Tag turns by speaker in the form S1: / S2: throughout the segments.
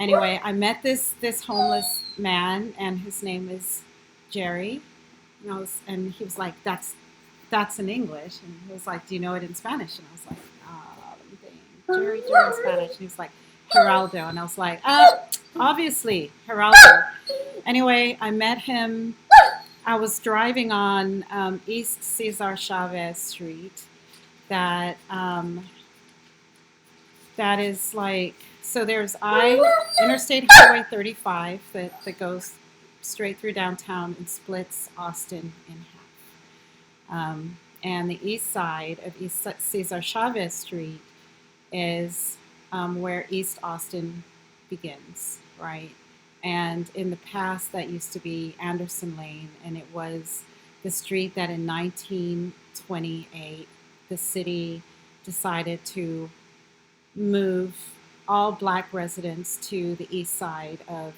S1: Anyway, I met this homeless man, and his name is Jerry. And he was like, that's in English, and he was like, do you know it in Spanish? And I was like, let me think, Jerry in Spanish. And he was like, Jeraldo, and I was like, obviously Jeraldo. Anyway, I met him. I was driving on East Cesar Chavez Street. That that is like, so there's Interstate Highway 35 that goes straight through downtown and splits Austin in half. And the east side of East Cesar Chavez Street is where East Austin begins, right? And in the past, that used to be Anderson Lane, and it was the street that in 1928 the city decided to move all black residents to the east side of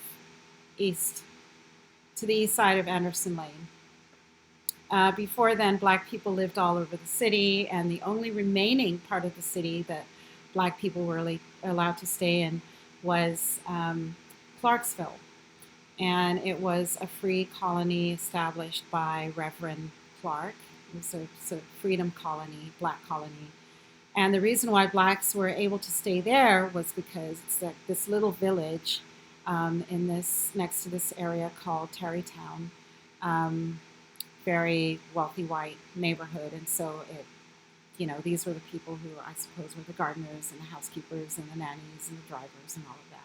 S1: Anderson Lane. Before then, black people lived all over the city, and the only remaining part of the city that black people were really allowed to stay in was Clarksville. And it was a free colony established by Reverend Clark. It was a freedom colony, black colony. And the reason why blacks were able to stay there was because it's this little village next to this area called Tarrytown, very wealthy white neighborhood. And so these were the people who I suppose were the gardeners and the housekeepers and the nannies and the drivers and all of that.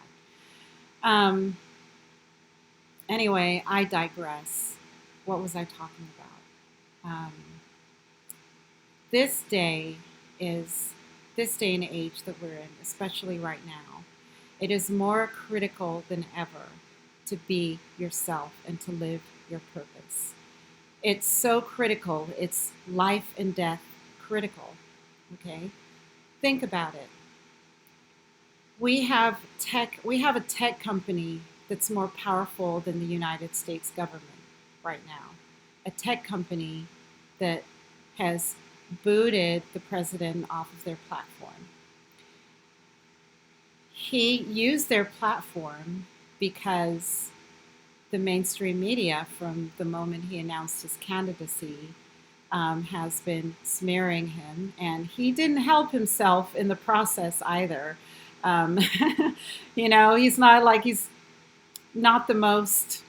S1: Anyway, I digress. What was I talking about? This day and age that we're in, especially right now, it is more critical than ever to be yourself and to live your purpose. It's so critical. It's life and death critical. Okay? Think about it. We have a tech company that's more powerful than the United States government right now. A tech company that has booted the president off of their platform. He used their platform because the mainstream media, from the moment he announced his candidacy, has been smearing him, and he didn't help himself in the process either. He's not the most,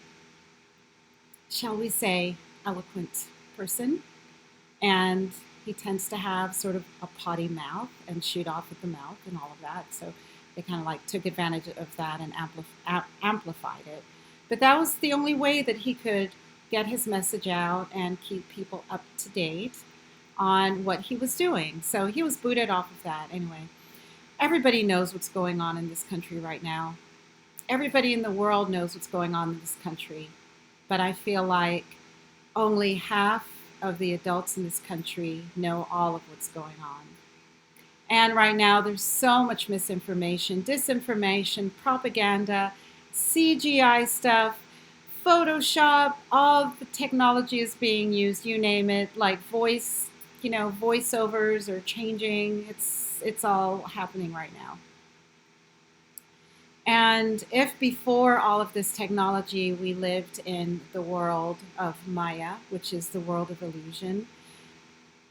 S1: shall we say, eloquent person, and he tends to have sort of a potty mouth and shoot off at the mouth and all of that. So they kind of took advantage of that and amplified it. But that was the only way that he could get his message out and keep people up to date on what he was doing. So he was booted off of that anyway. Everybody knows what's going on in this country right now. Everybody in the world knows what's going on in this country. But I feel like only half of the adults in this country know all of what's going on. And right now there's so much misinformation, disinformation, propaganda, CGI stuff, Photoshop, all the technology is being used, you name it, like voiceovers are changing. It's all happening right now. And if before all of this technology we lived in the world of Maya, which is the world of illusion,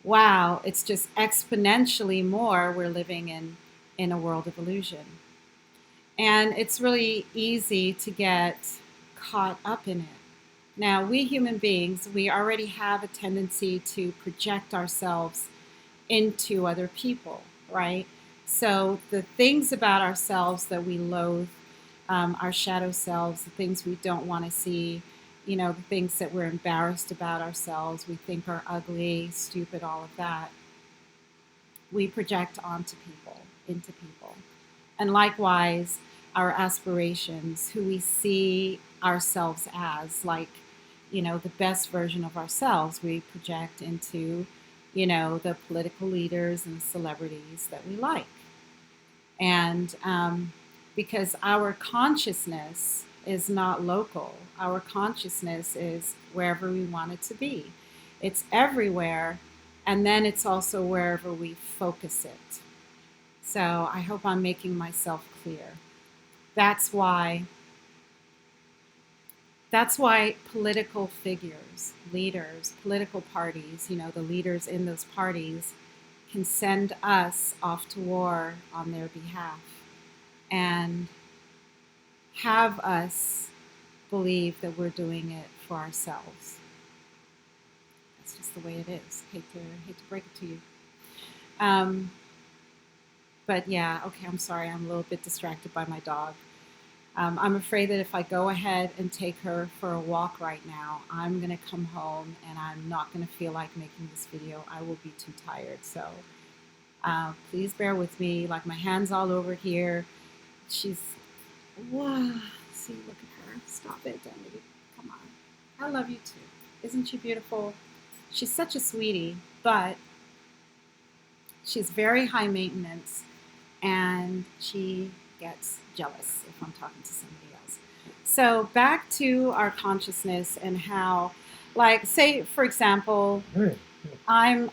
S1: wow, it's just exponentially more we're living in a world of illusion. And it's really easy to get caught up in it. Now, we human beings, we already have a tendency to project ourselves into other people, right? So the things about ourselves that we loathe, our shadow selves, the things we don't want to see, the things that we're embarrassed about ourselves, we think are ugly, stupid, all of that, we project onto people, into people. And likewise, our aspirations, who we see ourselves as, the best version of ourselves, we project into, the political leaders and celebrities that we like. And because our consciousness is not local, our consciousness is wherever we want it to be. It's everywhere, and then it's also wherever we focus it. So I hope I'm making myself clear. That's why That's why political figures, leaders, political parties, the leaders in those parties can send us off to war on their behalf and have us believe that we're doing it for ourselves. That's just the way it is. Hate to break it to you. Um, but yeah, okay, I'm sorry. I'm a little bit distracted by my dog. I'm afraid that if I go ahead and take her for a walk right now, I'm going to come home and I'm not going to feel like making this video. I will be too tired. So please bear with me. Like, my hand's all over here. She's, wow. See, look at her. Stop it, Thembi. Come on. I love you too. Isn't she beautiful? She's such a sweetie, but she's very high maintenance and she gets jealous if I'm talking to somebody else. So back to our consciousness and how, like, say for example, I'm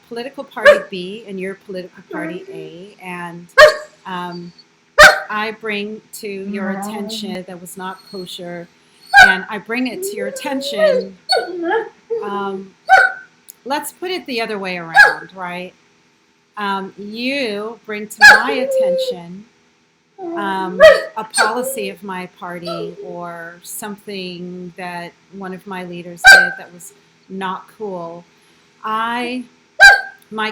S1: political party B and you're political party A, and I bring to your attention that was not kosher, and I bring it to your attention. Let's put it the other way around, right? You bring to my attention a policy of my party or something that one of my leaders did that was not cool. My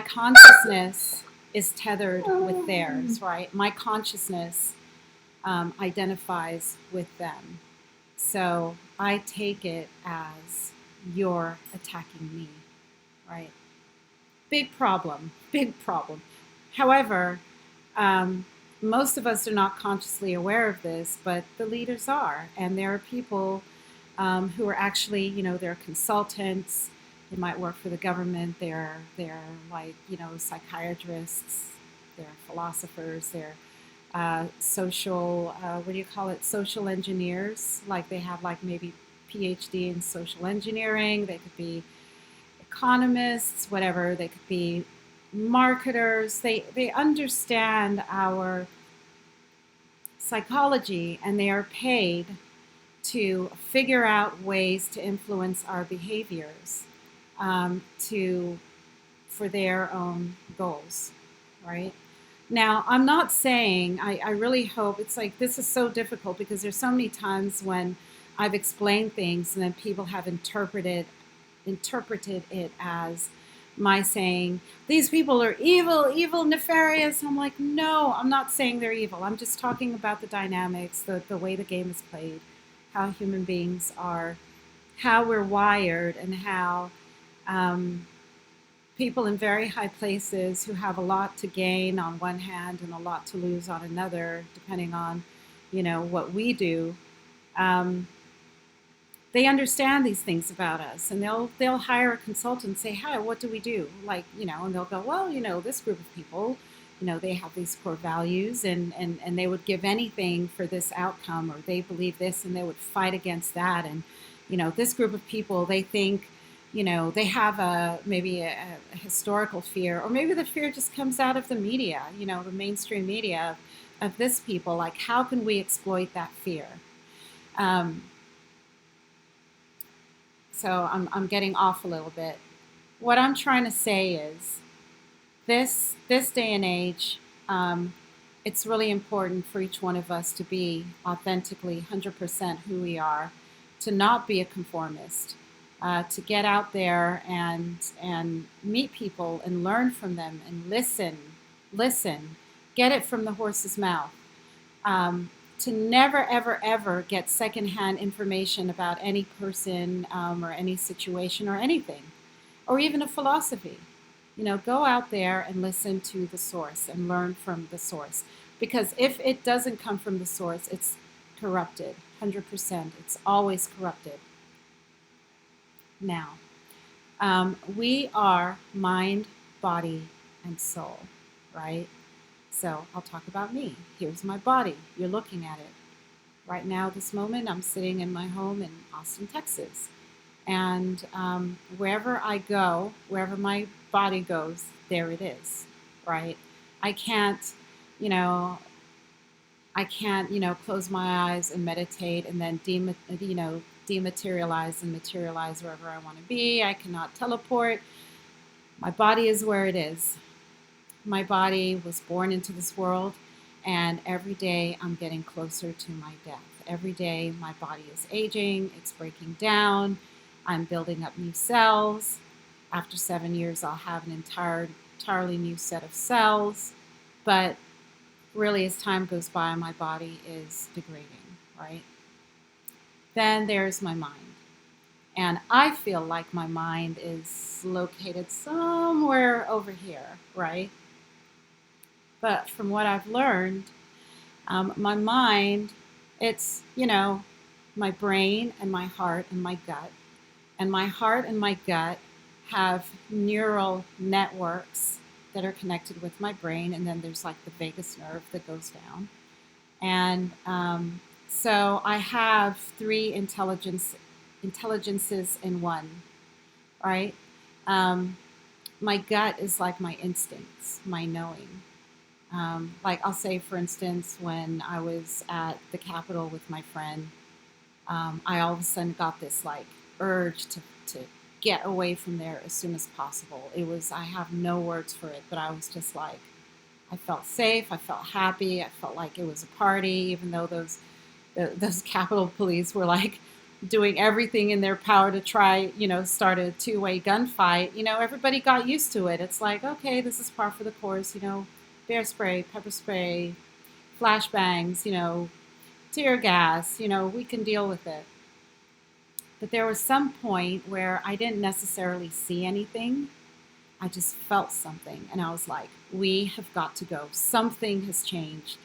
S1: consciousness is tethered with theirs, right? My consciousness identifies with them. So I take it as you're attacking me, right? Big problem, big problem. However, most of us are not consciously aware of this, but the leaders are. And there are people who are actually, they're consultants. They might work for the government. They're like, psychiatrists. They're philosophers. They're social, what do you call it? Social engineers. Like, they have like maybe PhD in social engineering. They could be economists, whatever. They could be marketers. They understand our psychology, and they are paid to figure out ways to influence our behaviors for their own goals, right? Now, I'm not saying, I really hope, it's like, this is so difficult because there's so many times when I've explained things and then people have interpreted it as my saying, these people are evil, nefarious. And I'm like, no, I'm not saying they're evil. I'm just talking about the dynamics, the way the game is played, how human beings are, how we're wired, and how people in very high places who have a lot to gain on one hand and a lot to lose on another, depending on, what we do, they understand these things about us, and they'll hire a consultant and say, "Hi, what do we do?" Like, and they'll go, "Well, this group of people, they have these core values, and they would give anything for this outcome, or they believe this, and they would fight against that, and this group of people, they think, they have maybe a historical fear, or maybe the fear just comes out of the media, the mainstream media of this people. Like, how can we exploit that fear?" So I'm getting off a little bit. What I'm trying to say is, this day and age, it's really important for each one of us to be authentically 100% who we are, to not be a conformist, to get out there and meet people and learn from them and listen, get it from the horse's mouth. To never, ever, ever get secondhand information about any person or any situation or anything, or even a philosophy. Go out there and listen to the source and learn from the source. Because if it doesn't come from the source, it's corrupted, 100%. It's always corrupted. Now, we are mind, body, and soul, right? So I'll talk about me. Here's my body. You're looking at it. Right now, this moment, I'm sitting in my home in Austin, Texas. And wherever I go, wherever my body goes, there it is, right? I can't, I can't, close my eyes and meditate and then dematerialize and materialize wherever I want to be. I cannot teleport. My body is where it is. My body was born into this world, and every day I'm getting closer to my death. Every day my body is aging, it's breaking down, I'm building up new cells. After 7 years, I'll have an entirely new set of cells. But really, as time goes by, my body is degrading, right? Then there's my mind. And I feel like my mind is located somewhere over here, right? But from what I've learned, my mind, it's, my brain and my heart and my gut. And my heart and my gut have neural networks that are connected with my brain. And then there's like the vagus nerve that goes down. And so I have three intelligences in one, right? My gut is like my instincts, my knowing. Like I'll say, for instance, when I was at the Capitol with my friend, I all of a sudden got this like urge to get away from there as soon as possible. I have no words for it, but I was just like, I felt safe, I felt happy, I felt like it was a party, even though those Capitol police were like doing everything in their power to try, start a two-way gunfight. Everybody got used to it. It's like, okay, this is par for the course, bear spray, pepper spray, flashbangs, tear gas, we can deal with it. But there was some point where I didn't necessarily see anything. I just felt something. And I was like, we have got to go. Something has changed.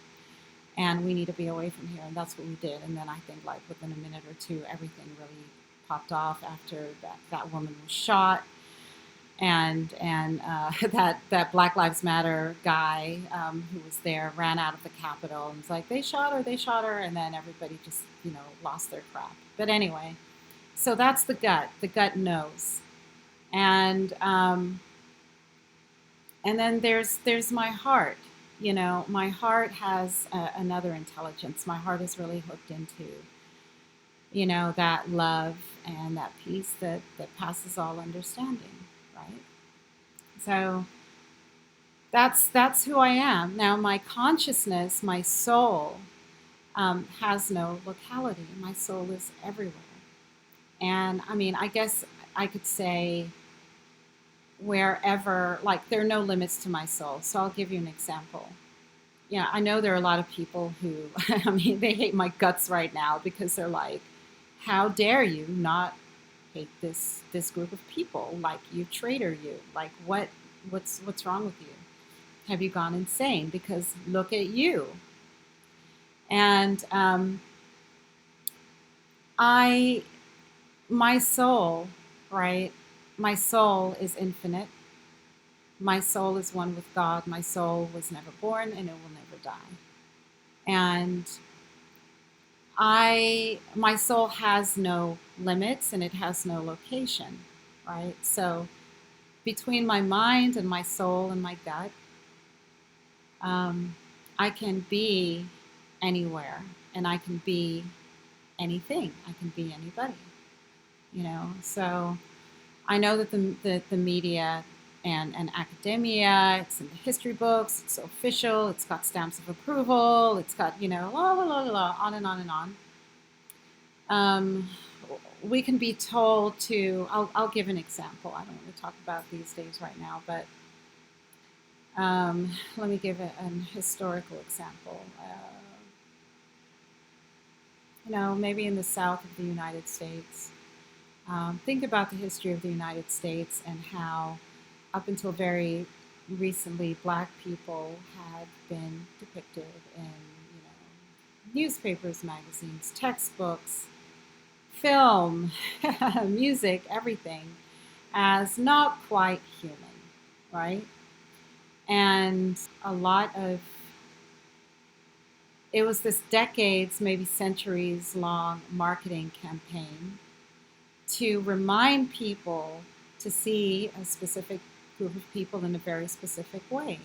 S1: And we need to be away from here. And that's what we did. And then I think like within a minute or two, everything really popped off after that woman was shot. And that Black Lives Matter guy who was there ran out of the Capitol and was like, they shot her. And then everybody just, lost their crap. But anyway, so that's the gut. The gut knows. And then there's my heart. My heart has another intelligence. My heart is really hooked into, that love and that peace that passes all understanding, right? So that's who I am. Now, my consciousness, my soul, has no locality. My soul is everywhere. And I mean, I guess I could say wherever, like there are no limits to my soul. So I'll give you an example. I know there are a lot of people who, I mean, they hate my guts right now because they're like, how dare you not hate this group of people? Like, you traitor, you. Like, what's wrong with you? Have you gone insane? Because look at you. And my soul, right? My soul is infinite. My soul is one with God. My soul was never born and it will never die. And my soul has no limits and it has no location, right? So between my mind and my soul and my gut, I can be anywhere and I can be anything. I can be anybody, So I know that the media and academia, it's in the history books, it's official, it's got stamps of approval, it's got, la, la, la, la, on and on and on. We can be told to, I'll give an example. I don't want to talk about these days right now, but let me give an historical example. Maybe in the south of the United States. Think about the history of the United States and how up until very recently, Black people had been depicted in, newspapers, magazines, textbooks, film, music, everything, as not quite human, right? And it was this decades, maybe centuries long marketing campaign to remind people to see a specific group of people in a very specific way.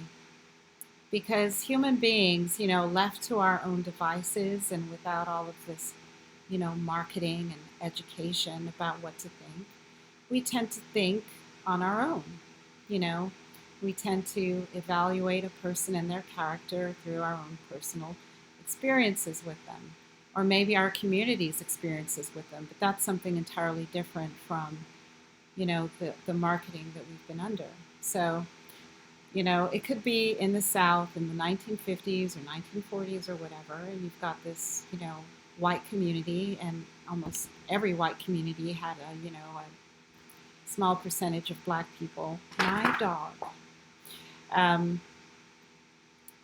S1: because human beings, left to our own devices and without all of this, marketing and education about what to think, we tend to think on our own. You know, we tend to evaluate a person and their character through our own personal experiences with them, or maybe our community's experiences with them. But that's something entirely different from, the marketing that we've been under. So, it could be in the South in the 1950s or 1940s or whatever, and you've got this, white community, and almost every white community had a small percentage of black people. My dog.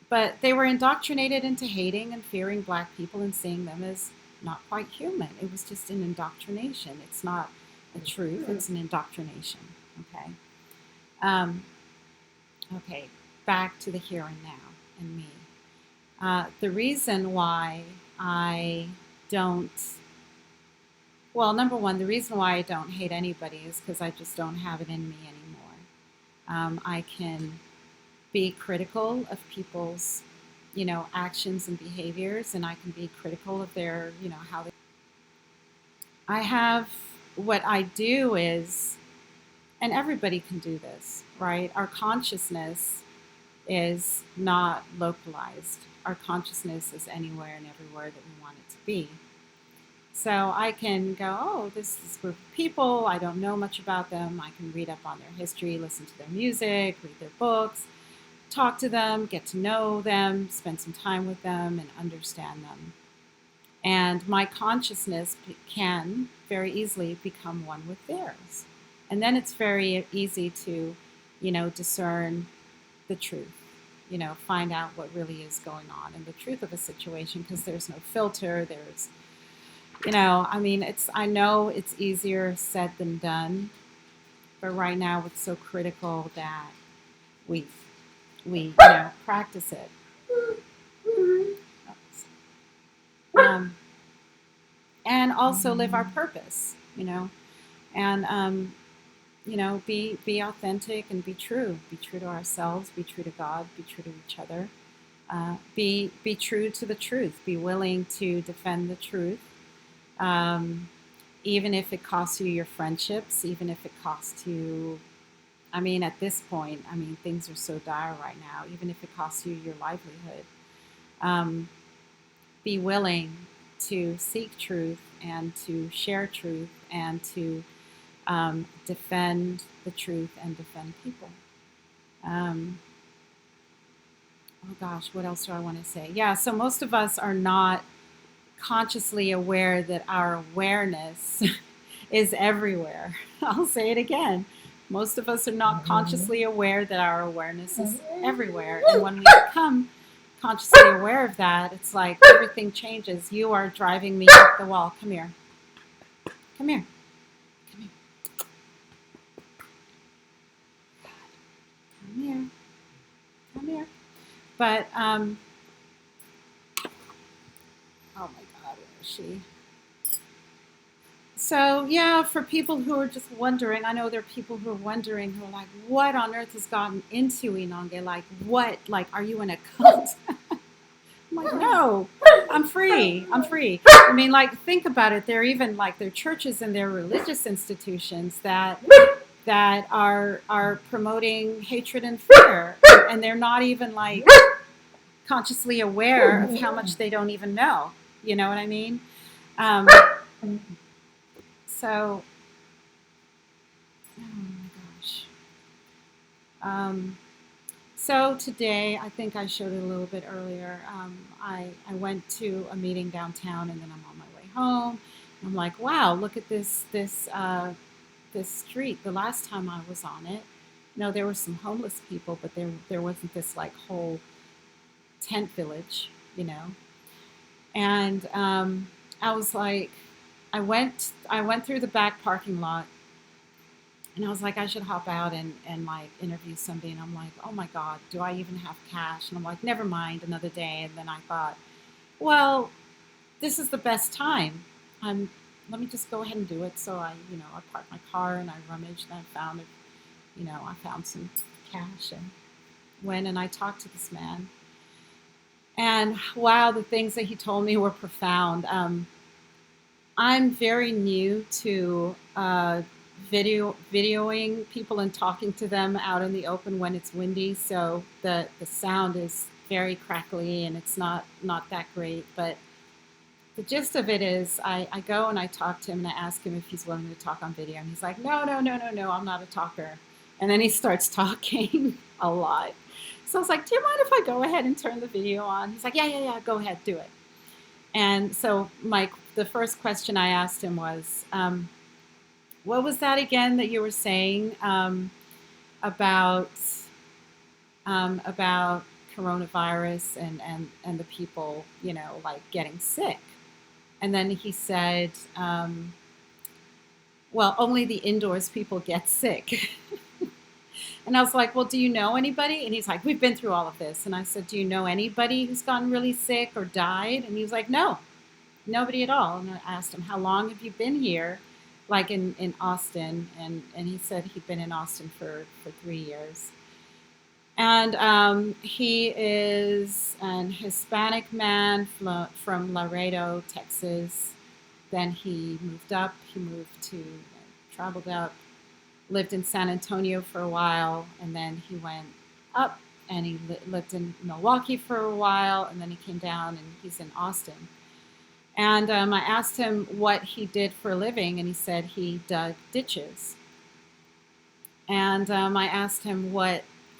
S1: But they were indoctrinated into hating and fearing black people and seeing them as not quite human. It was just an indoctrination. It's not the truth. It's an indoctrination. Okay. Okay. Back to the here and now and me. The reason why I don't, well, number one, the reason why I don't hate anybody is because I just don't have it in me anymore. I can be critical of people's, actions and behaviors, and I can be critical of their, how they. I have, what I do is, and everybody can do this, right? Our consciousness is not localized. Our consciousness is anywhere and everywhere that we want it to be. So I can go, oh, this is a group of people, I don't know much about them. I can read up on their history, listen to their music, read their books, talk to them, get to know them, spend some time with them, and understand them. And my consciousness can very easily become one with theirs. And then it's very easy to, discern the truth, find out what really is going on and the truth of a situation, because there's no filter, there's, I know it's easier said than done, but right now it's so critical that we practice it. And also live our purpose, and, be authentic and be true. Be true to ourselves, be true to God, be true to each other. Be true to the truth. Be willing to defend the truth, even if it costs you your friendships, even if it costs you, at this point, things are so dire right now, even if it costs you your livelihood. Be willing to seek truth and to share truth and to defend the truth and defend people. Oh gosh, what else do I want to say? Yeah, so most of us are not consciously aware that our awareness is everywhere. I'll say it again. Most of us are not consciously aware that our awareness is everywhere. And when we become consciously aware of that, it's like everything changes. You are driving me up the wall. Come here. Come here. Come here. Come here. Come here. But, oh my God, where is she? So, yeah, for people who are just wondering, I know there are people who are wondering, who are like, what on earth has gotten into Inonge? Like, what? Like, are you in a cult? I'm like, no, I'm free. I'm free. Think about it. There are even, there are churches and there are religious institutions that are promoting hatred and fear. And they're not even, consciously aware of how much they don't even know. You know what I mean? So, oh my gosh. So today, I think I showed it a little bit earlier, I went to a meeting downtown, and then I'm on my way home. I'm like, wow, look at this street. The last time I was on it, there were some homeless people, but there wasn't this whole tent village, And I was like, I went through the back parking lot, and I was like, I should hop out and interview somebody. And I'm like, oh my God, do I even have cash? And I'm like, never mind, another day. And then I thought, well, this is the best time. Let me just go ahead and do it. So I parked my car and I rummaged, and I found some cash, and went and I talked to this man. And wow, the things that he told me were profound. I'm very new to videoing people and talking to them out in the open when it's windy, so the sound is very crackly and it's not that great. But the gist of it is, I go and I talk to him and I ask him if he's willing to talk on video, and he's like, no, no, no, no, no, I'm not a talker. And then he starts talking a lot. So I was like, do you mind if I go ahead and turn the video on? He's like, yeah, yeah, yeah, go ahead, do it. And so the first question I asked him was, what was that again that you were saying about about coronavirus and the people, like getting sick? And then he said, well, only the indoors people get sick. And I was like, well, do you know anybody? And he's like, we've been through all of this. And I said, do you know anybody who's gotten really sick or died? And he was like, no, nobody at all. And I asked him, how long have you been here, like in Austin? And he said he'd been in Austin for 3 years. And he is an Hispanic man from Laredo, Texas. Then he traveled up, lived in San Antonio for a while, and then he went up and he lived in Milwaukee for a while, and then he came down and he's in Austin. And I asked him what he did for a living, and he said he dug ditches. And I asked him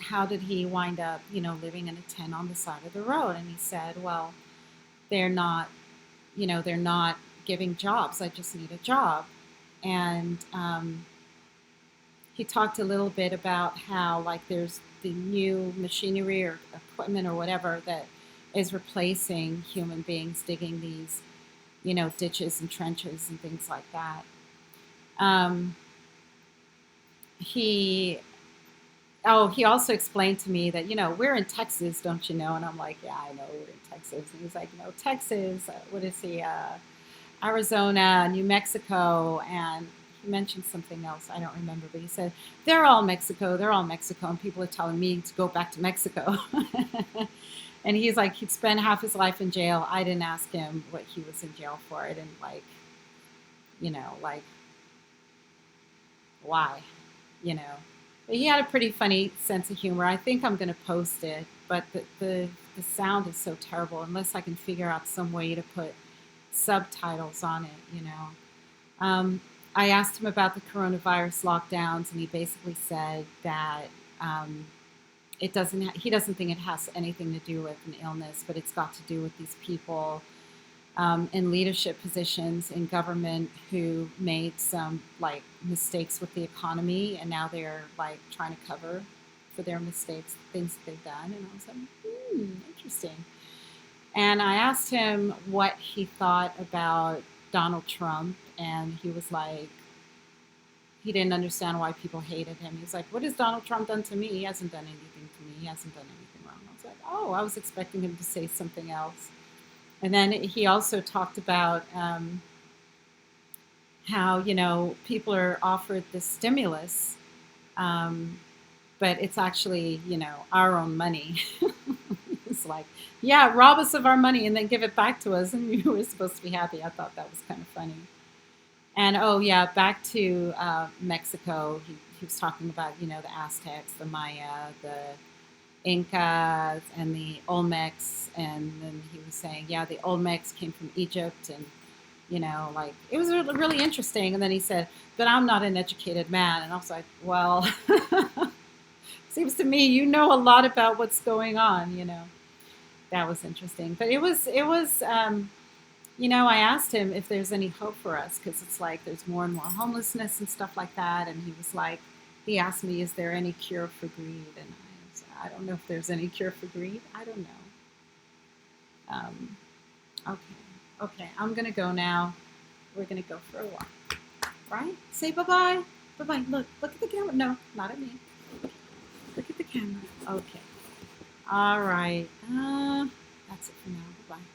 S1: how did he wind up, living in a tent on the side of the road? And he said, well, they're not giving jobs. I just need a job. And he talked a little bit about how, like, there's the new machinery or equipment or whatever that is replacing human beings digging these, ditches and trenches and things like that. He also explained to me that, we're in Texas, don't you know? And I'm like, yeah, I know we're in Texas. And he's like, Texas, what is he, Arizona, New Mexico, and he mentioned something else. I don't remember, but he said, they're all Mexico, and people are telling me to go back to Mexico. And he's like, he'd spent half his life in jail. I didn't ask him what he was in jail for. I didn't why, But he had a pretty funny sense of humor. I think I'm going to post it, but the sound is so terrible unless I can figure out some way to put subtitles on it, I asked him about the coronavirus lockdowns, and he basically said that he doesn't think it has anything to do with an illness, but it's got to do with these people in leadership positions in government who made some mistakes with the economy, and now they're trying to cover for their mistakes, things that they've done. And I was like, interesting. And I asked him what he thought about Donald Trump, and he was like, he didn't understand why people hated him. He was like, what has Donald Trump done to me? He hasn't done anything to me. He hasn't done anything wrong. I was like, oh, I was expecting him to say something else. And then he also talked about how, people are offered this stimulus, but it's actually, our own money. It's like, yeah, rob us of our money and then give it back to us, and we were supposed to be happy. I thought that was kind of funny. And back to Mexico, he was talking about, the Aztecs, the Maya, the Incas, and the Olmecs, and then he was saying, yeah, the Olmecs came from Egypt, and it was really interesting. And then he said, but I'm not an educated man. And I was like, well, seems to me you know a lot about what's going on. That was interesting. But it was I asked him if there's any hope for us, because it's like there's more and more homelessness and stuff like that. And he was like, he asked me, is there any cure for greed? And I said, I don't know if there's any cure for greed. I don't know. Okay, I'm going to go now. We're going to go for a walk. Right? Say bye-bye. Bye-bye. Look at the camera. No, not at me. Look at the camera. Okay. All right. That's it for now. Bye-bye.